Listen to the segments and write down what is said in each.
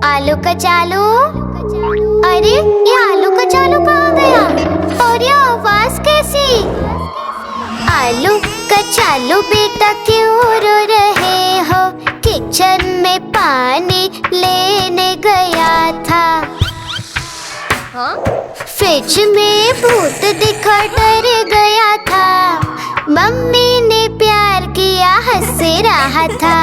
आलू कचालू, अरे ये आलू कचालू कहाँ गया? और ये आवाज कैसी? आलू कचालू बेटा क्यों रो रहे हो? किचन में पानी लेने गया था। फ्रिज में भूत दिखा डर गया था। मम्मी ने प्यार किया हंस रहा था।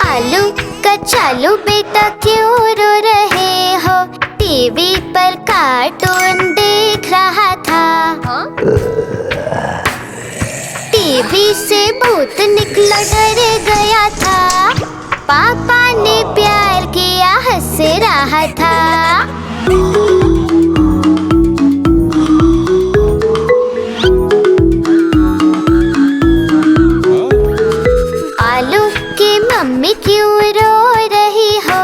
आलू कचालू बेटा क्यों रो रहे हो? टीवी पर कार्टून देख रहा था। टीवी से भूत निकला डर गया था। पापा ने प्यार किया हंस रहा था। आलू की मम्मी क्यों रो रही हो?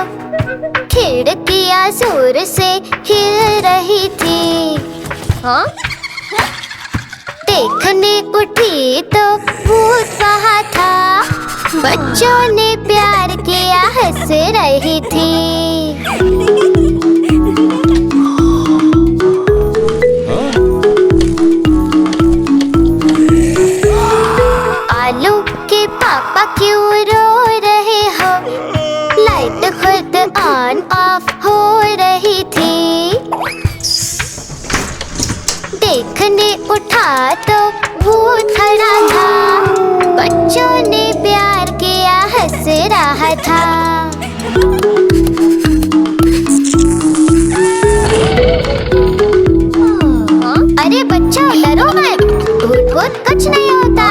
खिड़कियाँ जोर से हिल रही थी। देखने उठी तो भूत वहाँ था। बच्चों ने प्यार किया हंस रही थी। आलू के पापा क्यों रो रहे हो? लाइट खुद ऑन ऑफ हो रही थी। देखने उठा तो भूत खड़ा था। बच्चों ने प्यार किया हंस रहा था। अरे बच्चों डरो मत, भूत भूत कुछ नहीं होता।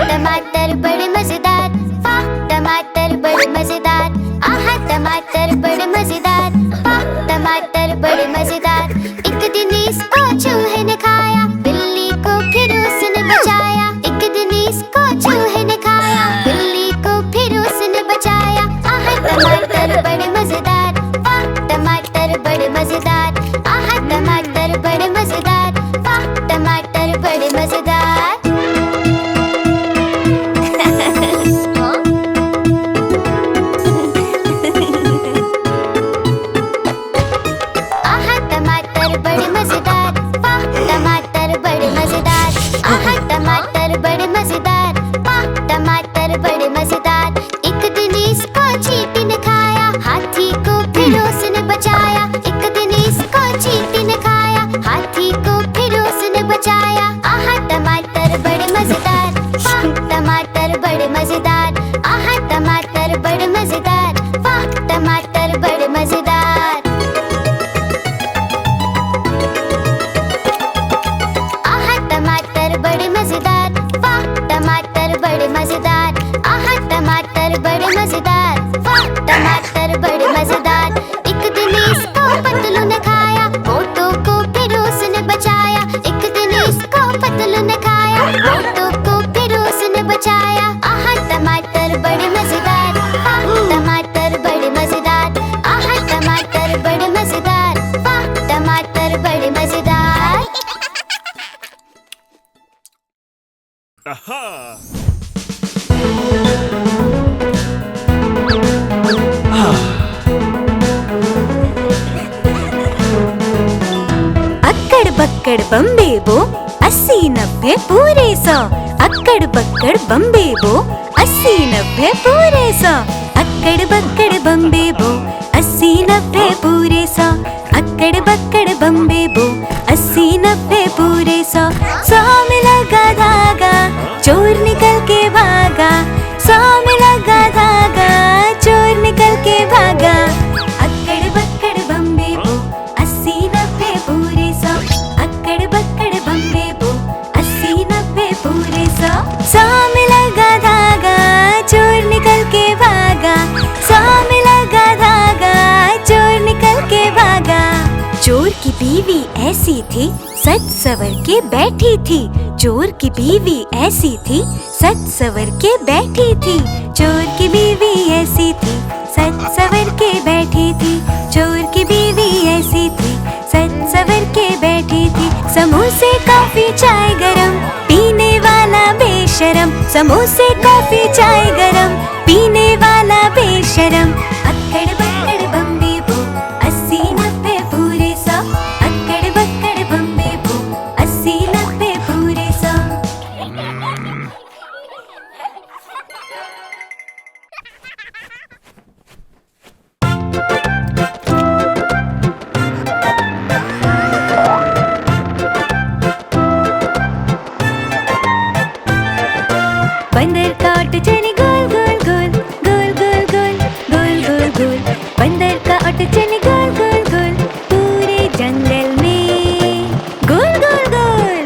टमाटर बड़े मजेदार, वाह टमाटर बड़े मजेदार। आहा टमाटर बड़े मजेदार, वाह टमाटर बड़े मजेदार। एक दिन इसको चूहे ने खाया, बिल्ली को फिर उसने बचाया। एक दिन इसको चूहे ने खाया, बिल्ली को फिर उसने बचाया। आहा टमाटर बड़े मजेदार, वाह टमाटर बड़े मजेदार। आहा टमाटर बड़े मजेदार, वाह टमाटर बड़े मजेदार। बड़े मजेदार, वाह टमाटर बड़े मजेदार। आहा टमाटर बड़े मजेदार, वाह टमाटर बड़े मजेदार। एक दिन इसको चींटी ने खाया, हाथी को फिर उसने बचाया। एक दिन इसको चींटी ने खाया, हाथी को फिर उसने बचाया। आहा टमाटर बड़े मजेदार, वाह टमाटर बड़े मजेदार। आहा टमाटर बड़े मजेदार, वाह टमाटर बड़े मजेदार। बड़े मजेदार, वाह टमाटर बड़े मजेदार। आहा टमाटर बड़े मजेदार, वाह टमाटर बड़े मजेदार। एक दिन इसको पतलू ने खाया, मोटू को फिर उसने बचाया। एक दिन इसको पतलू ने खाया, मोटू को फिर उसने बचाया। आहा टमाटर बड़े मजेदार, वाह टमाटर बड़े मजेदार। आहा टमाटर बड़े मजेदार, वाह टमाटर बड़े मजेदार। अक्कड़ बक्कड़ बम्बे बो 80-90 पूरे 100। अक्कड़ बक्कड़ बम्बे बो 80-90 पूरे 100। अक्कड़ बक्कड़ बम्बे बो 80-90 पूरे 100। अक्कड़ बक्कड़ बम्बे बो 80-90 पूरे 100। 100 में लगा धागा, चोर निकल के भागा। 100 में लगा धागा, चोर निकल के भागा। अक्कड़ बक्कड़ बम्बे बो 80-90 पूरे 100। अक्कड़ बक्कड़ बम्बे बो 80-90 पूरे 100। 100 में लगा धागा, चोर निकल के भागा। 100 में लगा धागा, थी, सज सवर के बैठी थी। चोर की बीवी ऐसी थी, सज सवर के बैठी थी। चोर की बीवी ऐसी थी, सज सवर के बैठी थी। चोर की बीवी ऐसी थी, सज सवर के बैठी थी। समोसे कॉफी चाय गरम, पीने वाला बेशरम। समोसे कॉफी चाय गरम, पीने वाला बेशरम। अक्कड़ बक्कड़ बम्बे बो, 80-90 पूरे 100। अक्कड़ बक्कड़ बम्बे बो, 80-90 पूरे 100। बंदर का ऑटो चले गोल गोल गोल, गोल गोल गोल, गोल गोल गोल। बंदर का ऑटो चले गोल गोल गोल, पूरे जंगल में। गोल गोल गोल,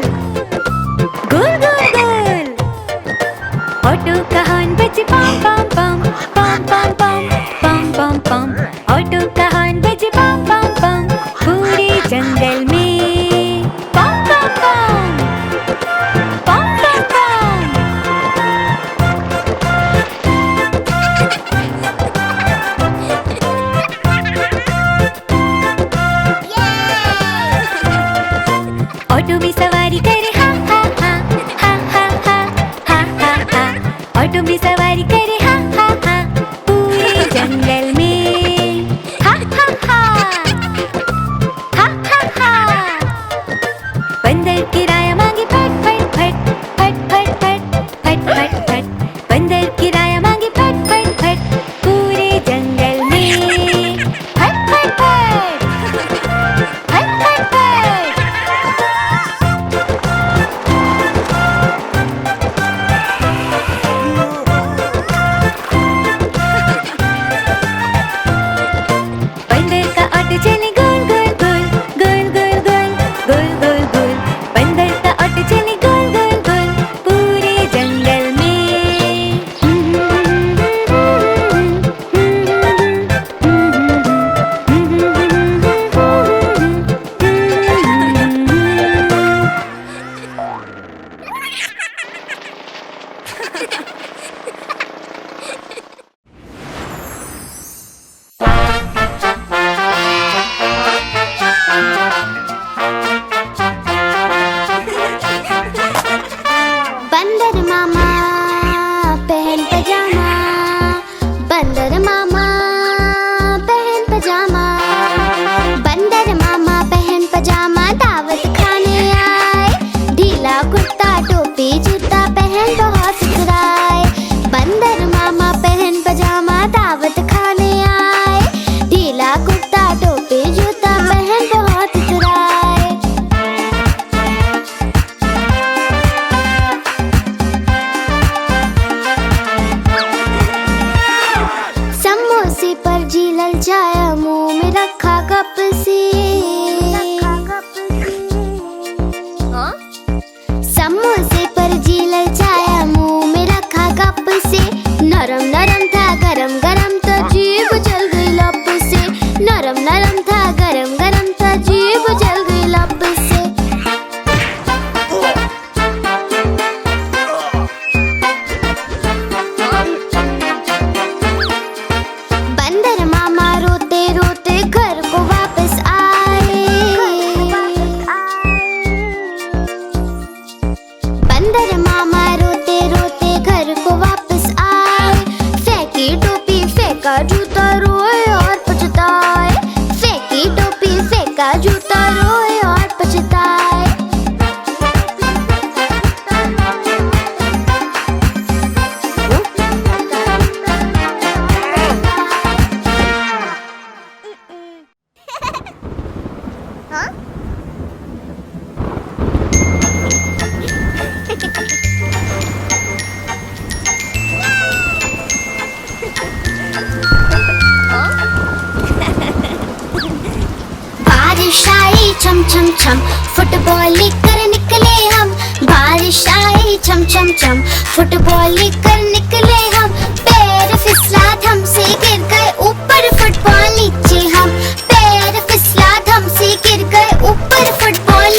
गोल गोल गोल। ऑटो का हॉर्न बजे पम पम पम, पम पम पम, पम पम पम। ऑटो का हॉर्न बजे पम पम पम, पूरे जंगल में। पम पम पम, पम पम पम। ऑटो में सवारी करे हा हा हा, हा हा हा, हा हा हा। ऑटो में सवारी करे हा हा हा, पूरे जंगल में। हा हा हा, हा हा हा। बंदर किराया मांगे फट फट फट, फट फट फट, फट फट फट। बंदर किराया मांगे फट फट फट, पूरे जंगल में। फट फट फट, फट फट फट। बंदर का ऑटो चले गोल गोल गोल, गोल गोल गोल, गोल गोल गोल। बंदर का ऑटो चले गोल गोल गोल, पूरे जंगल में। बंदर मामा पहन पजामा, बंदर मामा पहन पजामा। बंदर मामा पहन पजामा, दावत खाने आए। ढीला कुर्ता टोपी जूता पहन बहुत सुधराए। बंदर मामा पहन पजामा, दावत खाने आए। ढीला कुर्ता टोपी जूता पहन बहुत सुधराए। समोसे पर जी ललचाया, मुंह में रखा कप से। समोसे पर जी ललचाया, मुंह में रखा कप से। नरम नरम था गरम गरम, तो जीभ जल गई लप से। नरम नरम था गरम गरम, तो जीभ जल गई लप से। बंदर मामा रोते रोते घर को वापस आए। बंदर मामा रोते रोते घर को वापस आए। फेंकी टोपी फेंका जूता, रोए और पछताए। फेंकी टोपी फेंका जूता, रोए और पछताए। बारिश आई छम छम छम, फुटबॉल लेकर निकले हम। बारिश आई छम छम छम, फुटबॉल लेकर निकले हम। पैर फिसला धम से गिर गए ऊपर, फुटबॉल नीचे हम। पैर फिसला धम से गिर गए ऊपर, फुटबॉल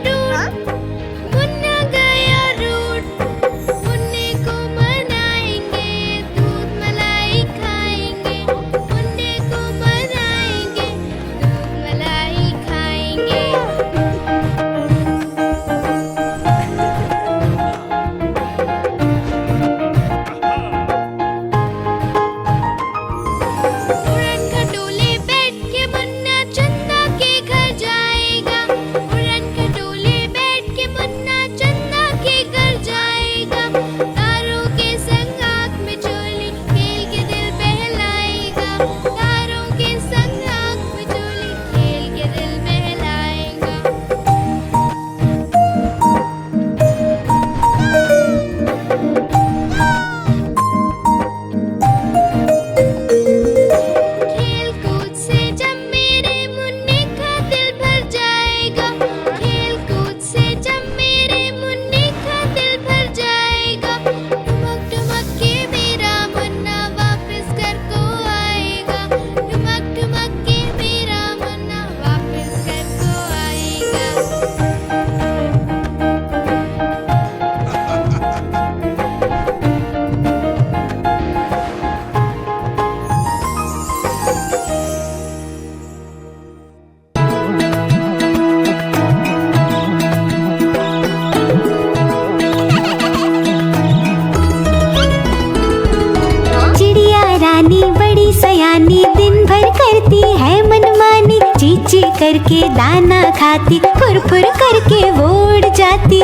ची करके दाना खाती, फुर फुर करके वो उड़ जाती।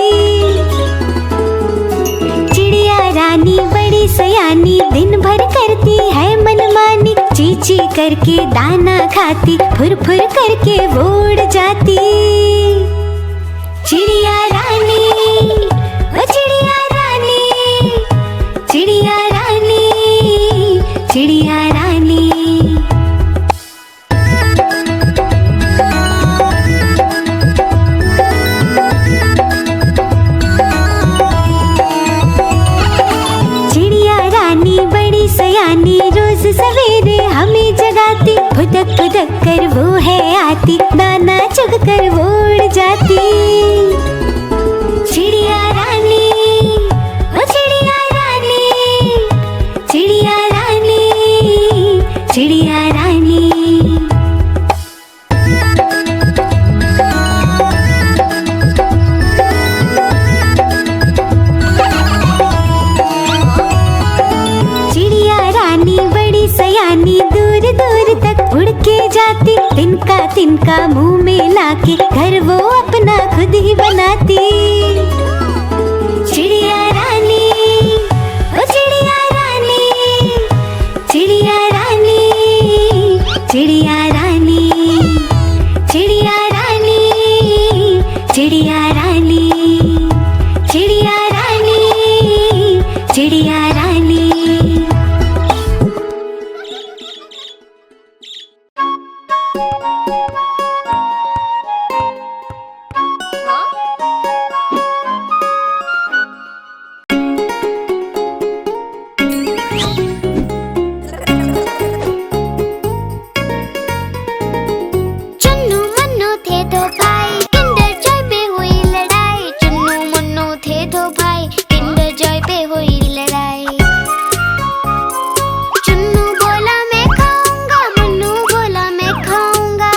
चिड़िया रानी बड़ी सयानी, दिन भर करती है मनमानी, ची ची करके दाना खाती, फुर फुर करके वो उड़ जाती। चिड़िया रानी, ओ चिड़िया रानी, चिड़िया रानी, चिड़िया रानी। चिड़िया रानी बड़ी सयानी, रोज सवेरे हमें जगाती, फुदक फुदक कर वो है आती, दाना चुग कर वो उड़ जाती। चिड़िया रानी, ओ चिड़िया रानी, चिड़िया रानी, चिड़िया रानी। चिड़िया रानी बड़ी सयानी, दूर दूर तक उड़ के जाती, तिनका तिनका मुंह में लाके घर वो अपना खुद ही बनाती। चिड़िया रानी, ओ चिड़िया रानी, चिड़िया रानी, चिड़िया रानी, चिड़िया रानी, चिड़िया रानी, चिड़िया रानी, चिड़िया रानी। चुन्नू मुन्नू थे दो भाई, किंडर जॉय पे हुई लड़ाई। चुन्नू मुन्नू थे दो भाई, किंडर जॉय पे हुई लड़ाई। चुन्नू बोला मैं खाऊंगा, मुन्नू बोला मैं खाऊंगा।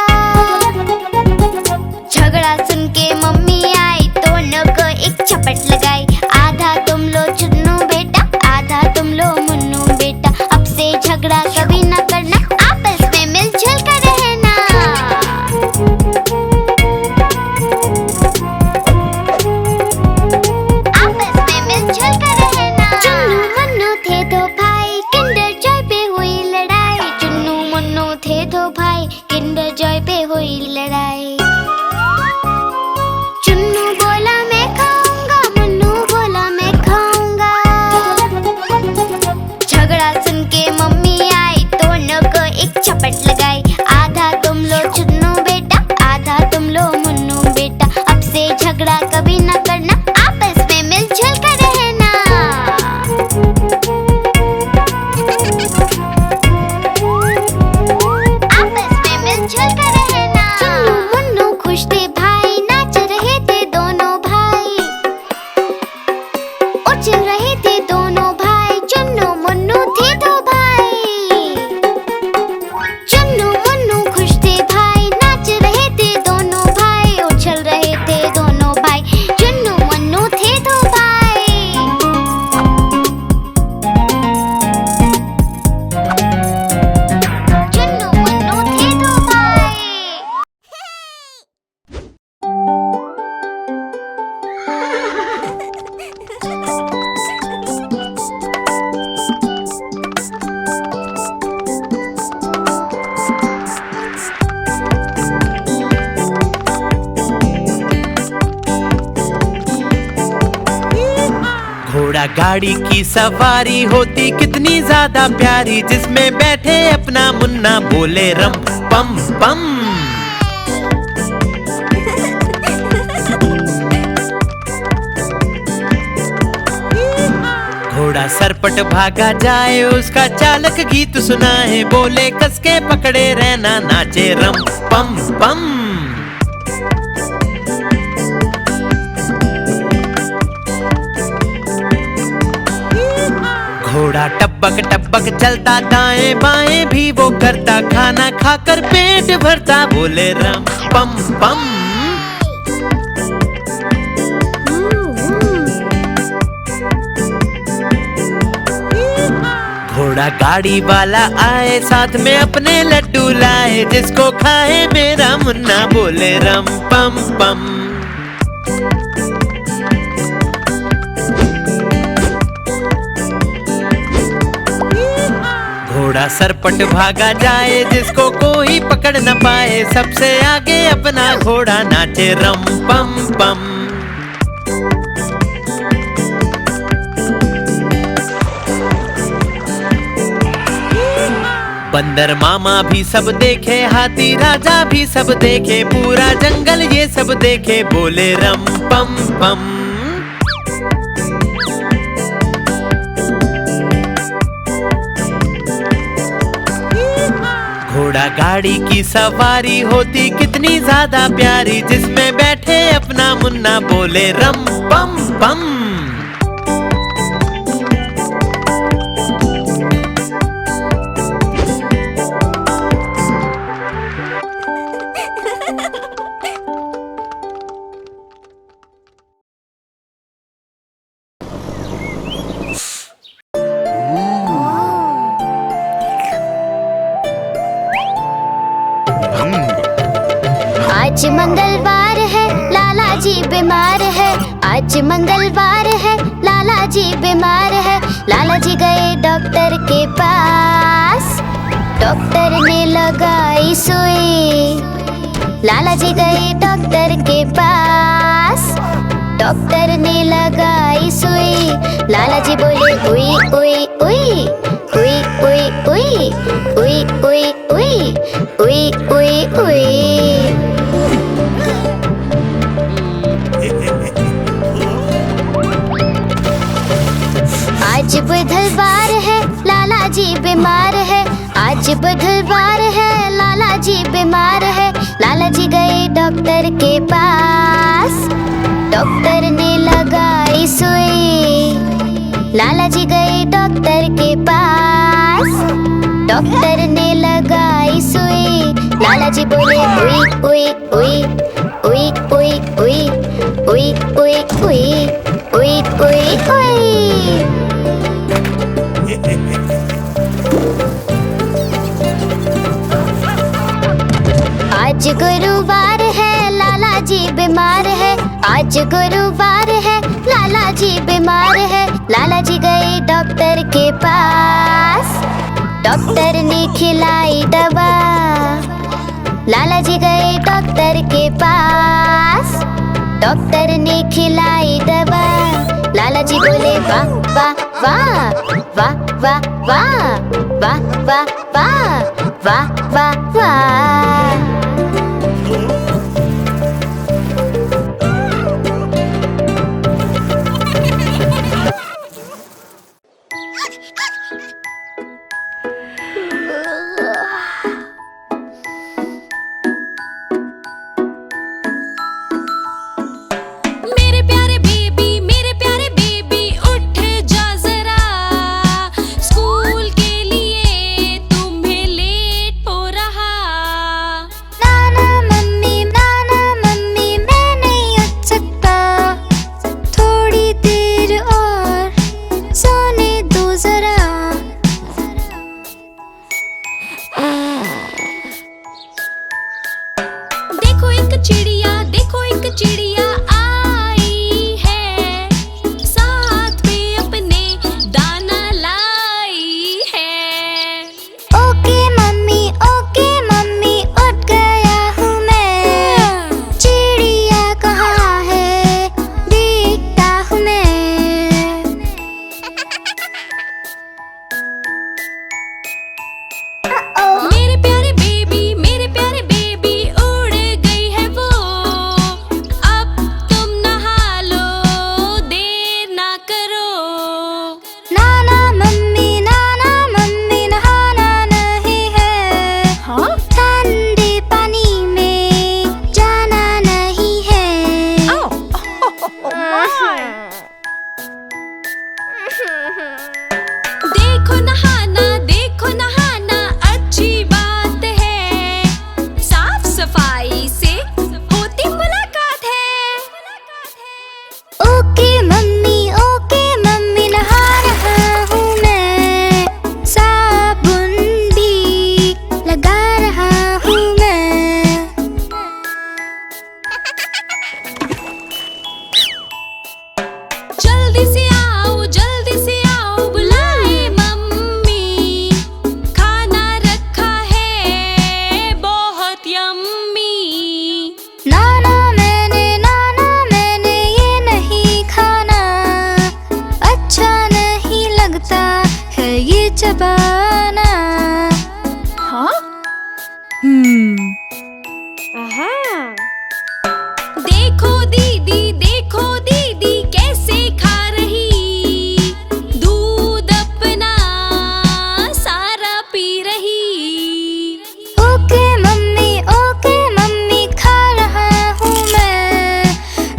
झगड़ा सुन के मम्मी आई, दोनों को एक चपट लगाई। आधा तुम लो चुन्नू बेटा, आधा तुम लो मुन्नू बेटा। अब से झगड़ा कभी न करना, आपस में मिलजुल कर रहना। आपस में मिलजुल कर रहना। चुन्नू मुन्नू थे दो भाई, किंडर जॉय पे हुई लड़ाई। चुन्नू मुन्नू थे दो भाई, किंडर जॉय पे हुई लड़ाई। चुन्नू बोला मैं खाऊंगा, मुन्नू बोला मैं खाऊंगा। झगड़ा सुन के मम्मी आई, दोनों को एक चपट लगाई। आधा तुम लो चुन्नू बेटा, आधा तुम लो मुन्नू बेटा। अब से झगड़ा कभी न करना, आपस में मिलजुल कर रहना। आपस में मिलजुल कर रहना। चुन्नू मुन्नू खुश थे भाई, नाच रहे थे दोनों भाई। उछल रहे थे दोनों भाई, चुन्नू मुन्नू थे दो भाई। चुन्नू मुन्नू खुश थे भाई, नाच रहे थे दोनों भाई। उछल रहे थे दोनों भाई, चुन्नू मुन्नू थे दो भाई। चुन्नू मुन्नू थे दो भाई। घोड़ा गाड़ी की सवारी होती कितनी ज्यादा प्यारी, जिसमें बैठे अपना मुन्ना बोले रम पम पम। घोड़ा सरपट भागा जाए, उसका चालक गीत सुनाए, बोले कसके पकड़े रहना, नाचे रम पम पम। घोड़ा टपक टपक चलता, दाएं बाएं भी वो करता, खाना खाकर पेट भरता, बोले रम पम पम। घोड़ा गाड़ी वाला आए, साथ में अपने लड्डू लाए, जाए जिसको खाए मेरा मुन्ना, बोले रम पम पम। घोड़ा सरपट भागा जाए जिसको कोई पकड़ न पाए, सबसे आगे अपना घोड़ा नाचे रम पम पम। बंदर मामा भी सब देखे, हाथी राजा भी सब देखे, पूरा जंगल ये सब देखे, बोले रम पम पम। घोड़ा गाड़ी की सवारी होती कितनी ज्यादा प्यारी, जिसमें बैठे अपना मुन्ना, बोले रम पम पम। आज मंगलवार है, लाला जी बीमार है। आज मंगलवार है, लाला जी बीमार है। लाला जी गए डॉक्टर के पास, डॉक्टर ने लगाई सुई। लाला जी गए डॉक्टर के पास, डॉक्टर ने लगाई सुई। लाला जी बोले उई उई उई उई उई उई उई उई उई उई उई उई। आज बुधवार है, लाला जी बीमार है। आज बुधवार है, लाला जी बीमार है। लाला जी गए डॉक्टर के पास, डॉक्टर ने लगाई सुई। लाला जी गए डॉक्टर के पास, डॉक्टर ने लगाई सुई। लाला जी बोले उई उई उई उई उई उई उई उई उई उई उई उई। आज गुरुवार है, लाला जी बीमार है। आज गुरुवार है, लाला जी बीमार है। लाला जी गए डॉक्टर के पास, डॉक्टर ने खिलाई दवा। लाला जी गए डॉक्टर के पास, डॉक्टर ने खिलाई दवा। लाला जी बोले वाह वाह वाह वाह वाह वाह वाह वाह वाह वाह वाह वाह। दबाना। हाँ? देखो दीदी कैसे खा रही, दूध अपना सारा पी रही। ओके मम्मी खा रहा हूँ मैं,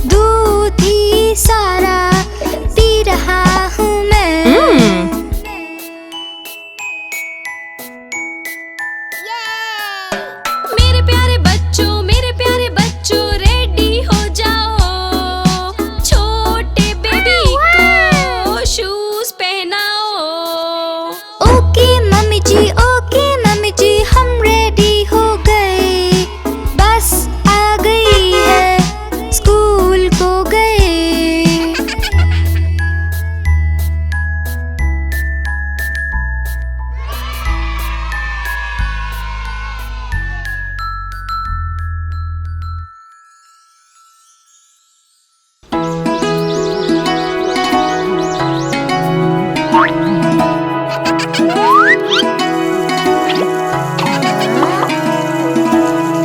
दूध ही सारा पी रहा हूँ मैं। मेरे प्यारे बच्चों रेडी हो जाओ, छोटे बेबी को शूज पहनाओ। ओके मम्मी जी हम रेडी हो गए, बस आ गई है, स्कूल को गए।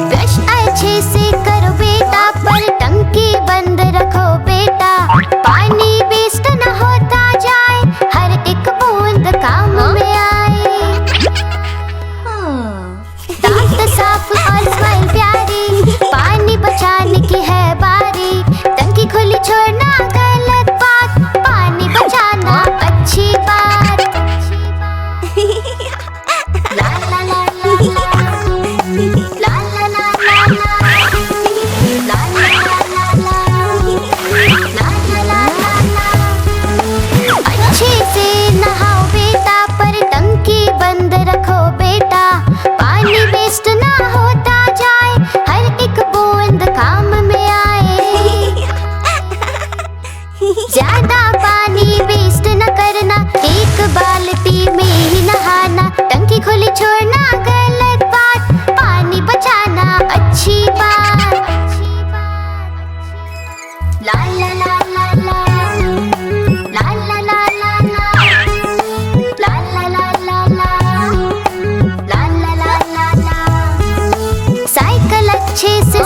ब्रश अच्छे से करो बेटा, पर टंकी बंद रखो बेटा, पानी वेस्ट न होता जाए, हर एक बूंद काम में आए। दांत साफ और स्माइल प्यारी, पानी बचाने की है बारी, टंकी खुली छोड़ना गलत बात, पानी बचाना अच्छी बात। ला ला ला ला ला ला ला ला ला ला ला ला ला। अच्छे से नहाओ बेटा, पर टंकी बंद रखो बेटा, पानी वेस्ट ना होता जाए, हर एक बूंद काम में आए। ज्यादा पानी वेस्ट न करना, एक बाल्टी में ही नहाना, टंकी खुली छोड़ना गलत बात, पानी बचाना अच्छी बात। ला ला ला ला ला ला ला ला ला ला ला ला ला ला ला ला ला ला ला। साइकिल अच्छे से